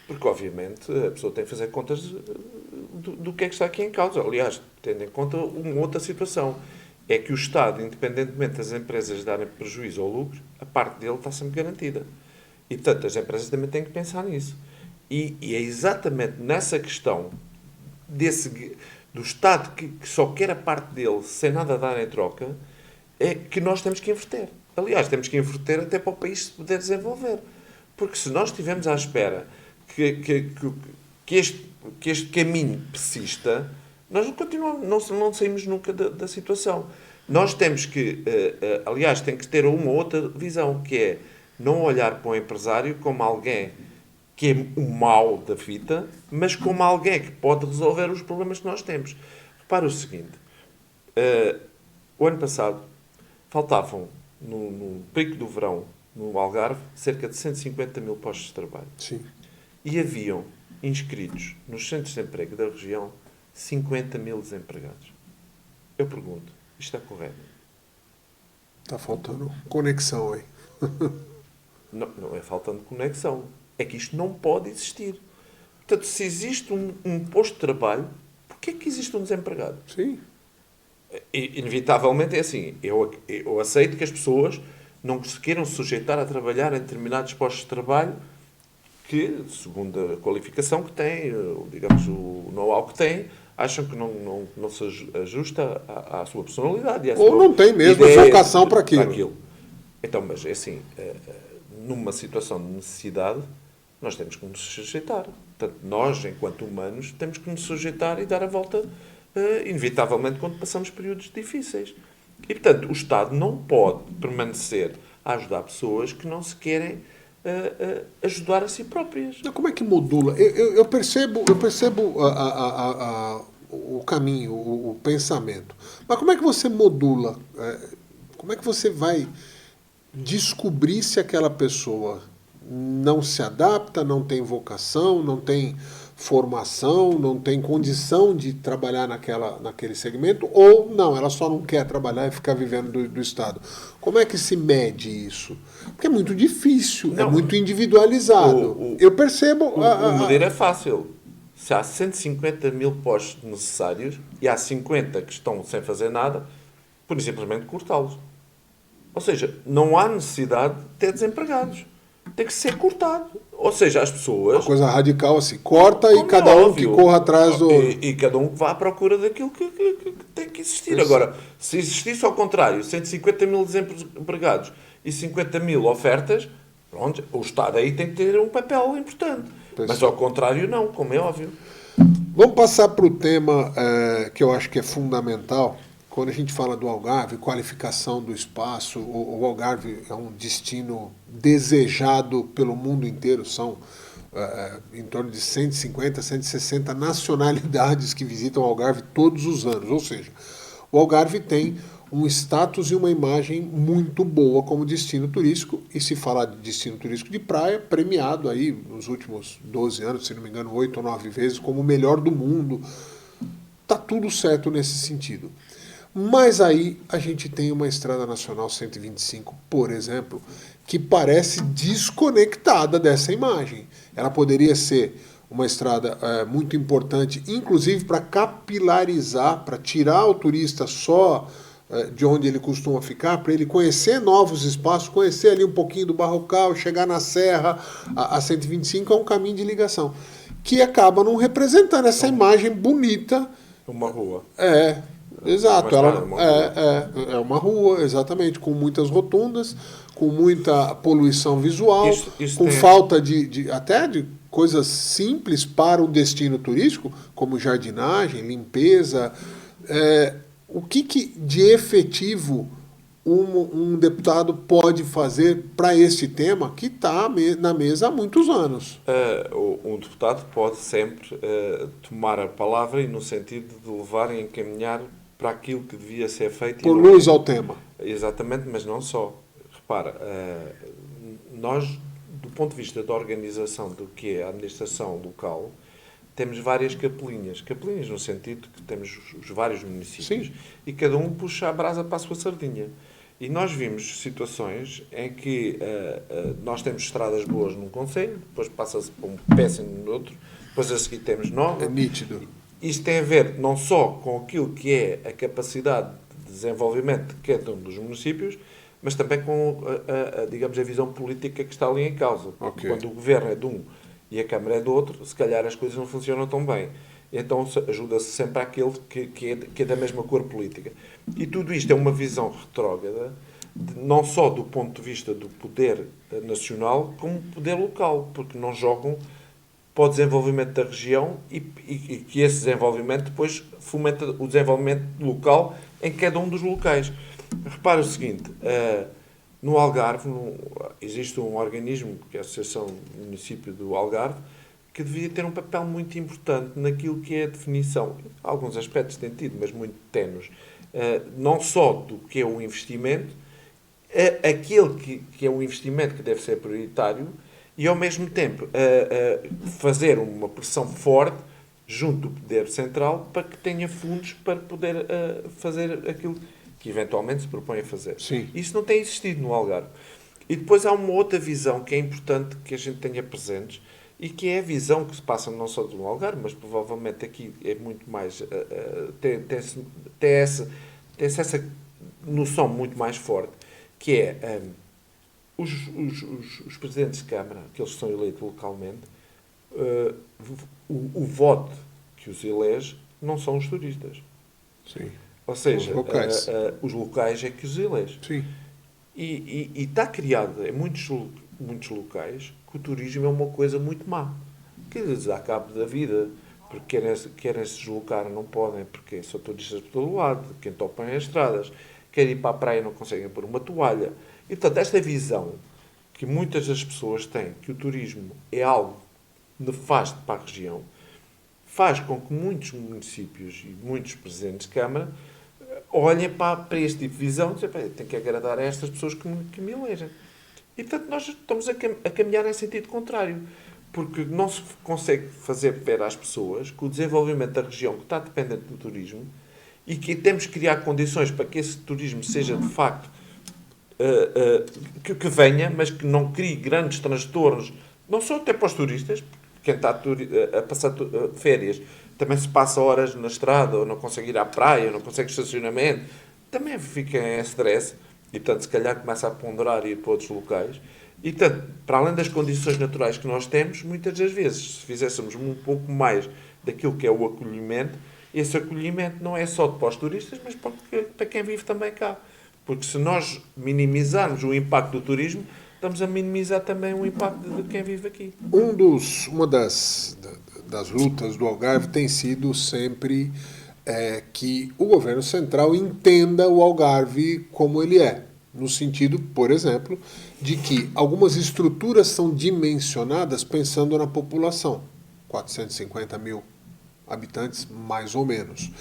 Porque, obviamente, a pessoa tem que fazer contas do que é que está aqui em causa. Aliás, tendo em conta uma outra situação. É que o Estado, independentemente das empresas darem prejuízo ou lucro, a parte dele está sempre garantida. E, portanto, as empresas também têm que pensar nisso. E é exatamente nessa questão do Estado que só quer a parte dele sem nada a dar em troca que nós temos que inverter. Aliás, temos que inverter até para o país se poder desenvolver. Porque se nós estivermos à espera que este caminho persista, nós não saímos nunca da situação. Nós temos que, aliás, tem que ter uma outra visão, que é não olhar para o empresário como alguém que é o mal da fita, mas como alguém que pode resolver os problemas que nós temos. Repara o seguinte, o ano passado faltavam, no pico do verão, no Algarve, cerca de 150 mil postos de trabalho. Sim. E haviam inscritos nos centros de emprego da região 50 mil desempregados. Eu pergunto, isto é correto? Está faltando conexão aí. Não é faltando conexão. É que isto não pode existir. Portanto, se existe um posto de trabalho, porquê é que existe um desempregado? Sim. Inevitavelmente é assim. Eu aceito que as pessoas não se queiram sujeitar a trabalhar em determinados postos de trabalho que, segundo a qualificação que têm, digamos, o know-how que têm, acham que não se ajusta à sua personalidade. E à Ou sua não tem mesmo a ideia vocação para aquilo. Então, mas é assim, numa situação de necessidade, nós temos que nos sujeitar. Portanto, nós, enquanto humanos, temos que nos sujeitar e dar a volta, inevitavelmente, quando passamos períodos difíceis. E, portanto, o Estado não pode permanecer a ajudar pessoas que não se querem ajudar a si próprias. Como é que modula? Eu percebo o caminho, o pensamento. Mas como é que você modula? Como é que você vai descobrir se aquela pessoa não se adapta, não tem vocação, não tem formação, não tem condição de trabalhar naquele segmento, ou não, ela só não quer trabalhar e ficar vivendo do Estado? Como é que se mede isso? Porque é muito difícil, é muito individualizado. Eu percebo... O medir é fácil. Se há 150 mil postos necessários e há 50 que estão sem fazer nada, por simplesmente cortá-los. Ou seja, não há necessidade de ter desempregados. Tem que ser cortado. Ou seja, as pessoas... Uma coisa radical assim, corta e cada um que corra atrás do... E cada um vá à procura daquilo que tem que existir. Isso. Agora, se existisse ao contrário, 150 mil desempregados e 50 mil ofertas, pronto, o Estado aí tem que ter um papel importante. Mas ao contrário não, como é óbvio. Vamos passar para o tema que eu acho que é fundamental. Quando a gente fala do Algarve, qualificação do espaço, o Algarve é um destino desejado pelo mundo inteiro. São em torno de 150, 160 nacionalidades que visitam o Algarve todos os anos. Ou seja, o Algarve tem um status e uma imagem muito boa como destino turístico. E se falar de destino turístico de praia, premiado aí nos últimos 12 anos, se não me engano, 8 ou 9 vezes, como o melhor do mundo. Tá tudo certo nesse sentido. Mas aí a gente tem uma Estrada Nacional 125, por exemplo, que parece desconectada dessa imagem. Ela poderia ser uma estrada muito importante, inclusive para capilarizar, para tirar o turista só de onde ele costuma ficar, para ele conhecer novos espaços, conhecer ali um pouquinho do Barrocal, chegar na Serra. A 125 é um caminho de ligação, que acaba não representando essa imagem bonita. Uma rua. Exato, é uma rua, exatamente, com muitas rotundas, com muita poluição visual, com falta até de coisas simples para um destino turístico, como jardinagem, limpeza. O que de efetivo um deputado pode fazer para esse tema que está na mesa há muitos anos? Um deputado pode sempre tomar a palavra e no sentido de levar e encaminhar para aquilo que devia ser feito. Por luz ao tema. Exatamente, mas não só. Repara, nós, do ponto de vista da organização do que é a administração local, temos várias capelinhas. Capelinhas no sentido que temos os vários municípios. Sim. E cada um puxa a brasa para a sua sardinha. E nós vimos situações em que nós temos estradas boas num concelho, depois passa-se para um péssimo no outro, depois a seguir temos nova. É nítido. Isto tem a ver não só com aquilo que é a capacidade de desenvolvimento de cada um dos municípios, mas também com digamos, a visão política que está ali em causa. Okay. Quando o governo é de um e a Câmara é do outro, se calhar as coisas não funcionam tão bem. Então ajuda-se sempre àquele que é da mesma cor política. E tudo isto é uma visão retrógrada, não só do ponto de vista do poder nacional, como poder local, porque não jogam para o desenvolvimento da região e que esse desenvolvimento depois fomenta o desenvolvimento local em cada um dos locais. Repara o seguinte, No Algarve existe um organismo, que é a Associação do Município do Algarve, que devia ter um papel muito importante naquilo que é a definição. Alguns aspectos têm tido, mas muito ténues. Não só do que é o investimento, aquele que é o investimento que deve ser prioritário e, ao mesmo tempo, fazer uma pressão forte junto do poder central para que tenha fundos para poder fazer aquilo que eventualmente se propõe a fazer. Sim. Isso não tem existido no Algarve. E depois há uma outra visão que é importante que a gente tenha presentes e que é a visão que se passa não só no Algarve, mas provavelmente aqui é muito mais... tem-se essa noção muito mais forte, que é os presidentes de Câmara, aqueles que são eleitos localmente, o voto que os elege não são os turistas. Sim. Ou seja, Os locais. Os locais é que os elege. Sim. E está criado em muitos locais que o turismo é uma coisa muito má. Que lhes dá cabo da vida, porque querem se deslocar, não podem, porque são turistas por todo lado, que entopem as estradas, querem ir para a praia e não conseguem pôr uma toalha. E, portanto, esta visão que muitas das pessoas têm, que o turismo é algo nefasto para a região, faz com que muitos municípios e muitos presidentes de Câmara olhem para este tipo de visão e dizem, tem que agradar a estas pessoas que me elegem. E, portanto, nós estamos a caminhar em sentido contrário. Porque não se consegue fazer ver às pessoas que o desenvolvimento da região que está dependente do turismo e que temos que criar condições para que esse turismo seja, de facto, que venha, mas que não crie grandes transtornos, não só até para os turistas, quem está a passar férias também se passa horas na estrada, ou não consegue ir à praia, ou não consegue estacionamento, também fica em stress e, portanto, se calhar começa a ponderar e ir para outros locais. E, portanto, para além das condições naturais que nós temos, muitas das vezes, se fizéssemos um pouco mais daquilo que é o acolhimento, esse acolhimento não é só para os turistas, mas para quem vive também cá. Porque se nós minimizarmos o impacto do turismo, estamos a minimizar também o impacto de quem vive aqui. Uma das lutas do Algarve tem sido sempre que o governo central entenda o Algarve como ele é. No sentido, por exemplo, de que algumas estruturas são dimensionadas pensando na população. 450 mil habitantes, mais ou menos.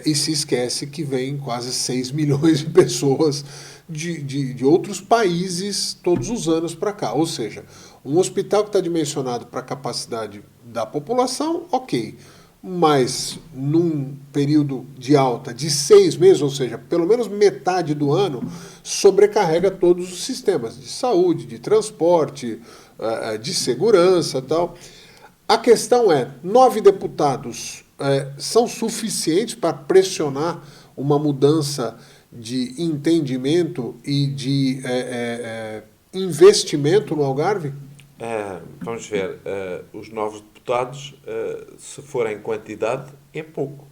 E se esquece que vem quase 6 milhões de pessoas de outros países todos os anos para cá. Ou seja, um hospital que está dimensionado para a capacidade da população, ok. Mas num período de alta de 6 meses, ou seja, pelo menos metade do ano, sobrecarrega todos os sistemas de saúde, de transporte, de segurança e tal. A questão é, 9 deputados são suficientes para pressionar uma mudança de entendimento e de investimento no Algarve? Vamos ver, os novos deputados, se for em quantidade, é pouco.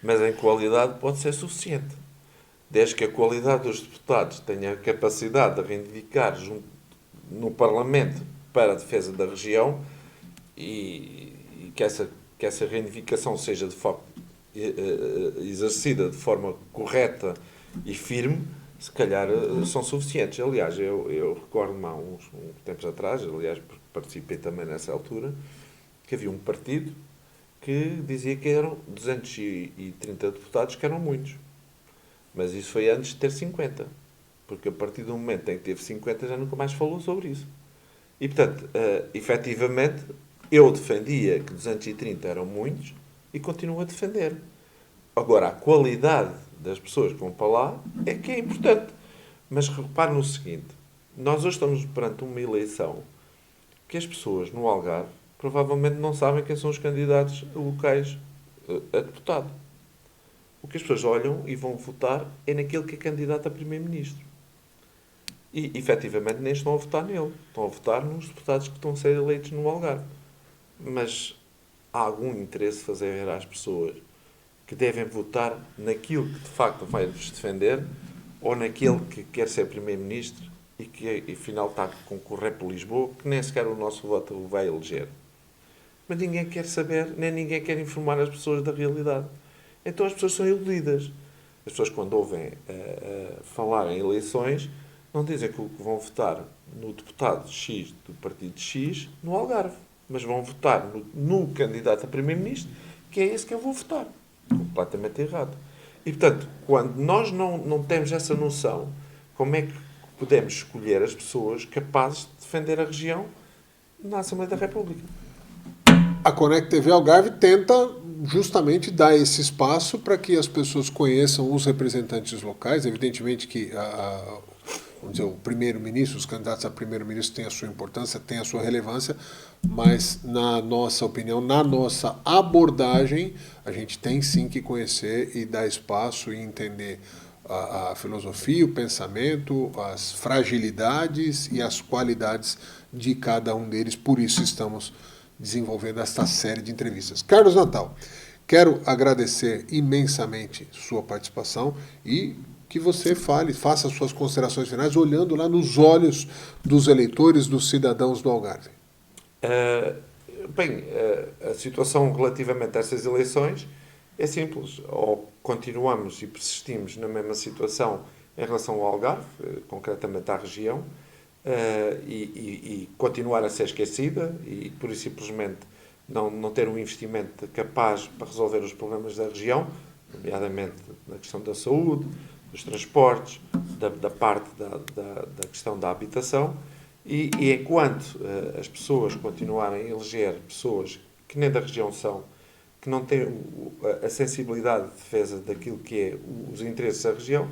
Mas em qualidade pode ser suficiente. Desde que a qualidade dos deputados tenha a capacidade de reivindicar junto no Parlamento para a defesa da região e que essa reivindicação seja de facto exercida de forma correta e firme, se calhar são suficientes. Aliás, eu recordo-me há uns tempos atrás, aliás, porque participei também nessa altura, que havia um partido que dizia que eram 230 deputados, que eram muitos. Mas isso foi antes de ter 50. Porque a partir do momento em que teve 50 já nunca mais falou sobre isso. E, portanto, efetivamente, eu defendia que 230 eram muitos e continuo a defender. Agora, a qualidade das pessoas que vão para lá é que é importante. Mas repare no seguinte, nós hoje estamos perante uma eleição que as pessoas no Algarve provavelmente não sabem quem são os candidatos locais a deputado. O que as pessoas olham e vão votar é naquele que é candidato a primeiro-ministro. E, efetivamente, nem estão a votar nele. Estão a votar nos deputados que estão a ser eleitos no Algarve. Mas há algum interesse de fazer ver às pessoas que devem votar naquilo que, de facto, vai-vos defender ou naquele que quer ser primeiro-ministro e que, afinal, está a concorrer por Lisboa, que nem sequer o nosso voto o vai eleger. Mas ninguém quer saber, nem ninguém quer informar as pessoas da realidade. Então as pessoas são iludidas. As pessoas, quando ouvem falar em eleições, não dizem que vão votar no deputado X do partido X no Algarve, mas vão votar no candidato a primeiro-ministro, que é esse que eu vou votar. Completamente errado. E, portanto, quando nós não temos essa noção, como é que podemos escolher as pessoas capazes de defender a região na Assembleia da República? A Conect TV Algarve tenta justamente dar esse espaço para que as pessoas conheçam os representantes locais. Evidentemente que vamos dizer, o primeiro-ministro, os candidatos a primeiro-ministro têm a sua importância, têm a sua relevância, mas na nossa opinião, na nossa abordagem, a gente tem sim que conhecer e dar espaço e entender a filosofia, o pensamento, as fragilidades e as qualidades de cada um deles. Por isso estamos desenvolvendo esta série de entrevistas. Carlos Natal, quero agradecer imensamente sua participação e que você faça suas considerações finais olhando lá nos olhos dos eleitores, dos cidadãos do Algarve. A situação relativamente a essas eleições é simples. Ou continuamos e persistimos na mesma situação em relação ao Algarve, concretamente à região, e continuar a ser esquecida e, por isso, simplesmente não ter um investimento capaz para resolver os problemas da região, nomeadamente na questão da saúde, dos transportes, da parte da questão da habitação, e enquanto as pessoas continuarem a eleger pessoas que nem da região são, que não têm a sensibilidade de defesa daquilo que é os interesses da região,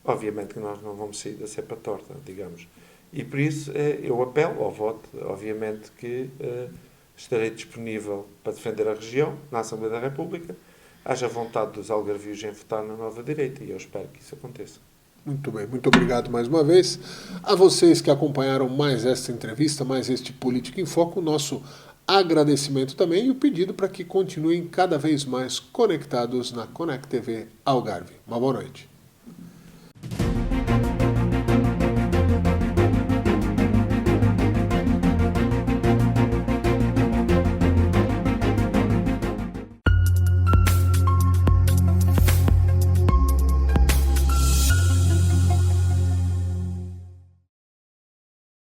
obviamente que nós não vamos sair da cepa torta, digamos. E por isso eu apelo ao voto, obviamente que estarei disponível para defender a região na Assembleia da República, haja vontade dos algarvios em votar na nova direita, e eu espero que isso aconteça. Muito bem, muito obrigado mais uma vez. A vocês que acompanharam mais esta entrevista, mais este Política em Foco, o nosso agradecimento também e o pedido para que continuem cada vez mais conectados na Conect TV Algarve. Uma boa noite.